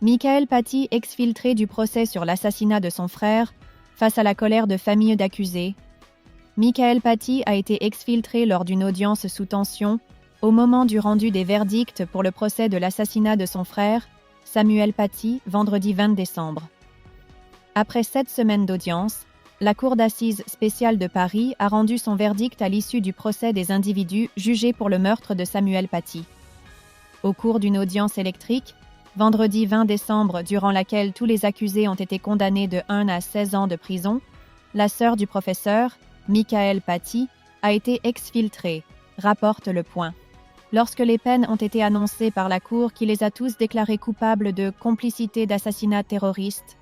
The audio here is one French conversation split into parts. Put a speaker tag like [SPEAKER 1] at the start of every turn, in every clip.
[SPEAKER 1] Michael Paty exfiltré du procès sur l'assassinat de son frère, face à la colère de familles d'accusés. Michael Paty a été exfiltré lors d'une audience sous tension, au moment du rendu des verdicts pour le procès de l'assassinat de son frère, Samuel Paty, vendredi 20 décembre. Après 7 semaines d'audience, la Cour d'assises spéciale de Paris a rendu son verdict à l'issue du procès des individus jugés pour le meurtre de Samuel Paty. Au cours d'une audience électrique, vendredi 20 décembre, durant laquelle tous les accusés ont été condamnés de 1 à 16 ans de prison, la sœur du professeur, Michael Paty, a été exfiltrée, rapporte Le Point. Lorsque les peines ont été annoncées par la Cour qui les a tous déclarés coupables de complicité d'assassinat terroriste,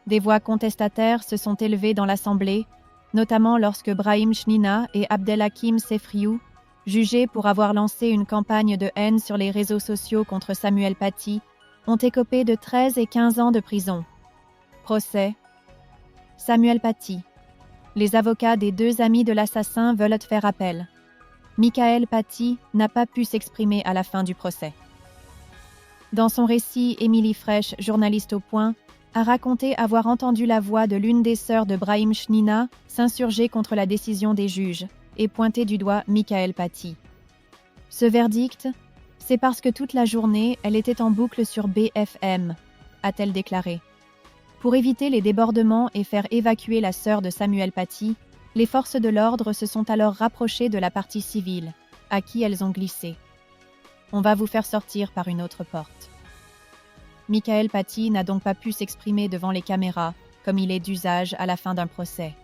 [SPEAKER 1] des voix contestataires se sont élevées dans l'Assemblée, notamment lorsque Brahim Chnina et Abdelhakim Sefriou, jugés pour avoir lancé une campagne de haine sur les réseaux sociaux contre Samuel Paty, ont écopé de 13 et 15 ans de prison. Procès. Samuel Paty. Les avocats des 2 amis de l'assassin veulent faire appel. Michael Paty n'a pas pu s'exprimer à la fin du procès. Dans son récit, Émilie Fraîche, journaliste au Point, a raconté avoir entendu la voix de l'une des sœurs de Brahim Chnina s'insurger contre la décision des juges et pointer du doigt Michael Paty. Ce verdict, c'est parce que toute la journée, elle était en boucle sur BFM, a-t-elle déclaré. Pour éviter les débordements et faire évacuer la sœur de Samuel Paty, les forces de l'ordre se sont alors rapprochées de la partie civile, à qui elles ont glissé. On va vous faire sortir par une autre porte. Michael Paty n'a donc pas pu s'exprimer devant les caméras, comme il est d'usage à la fin d'un procès.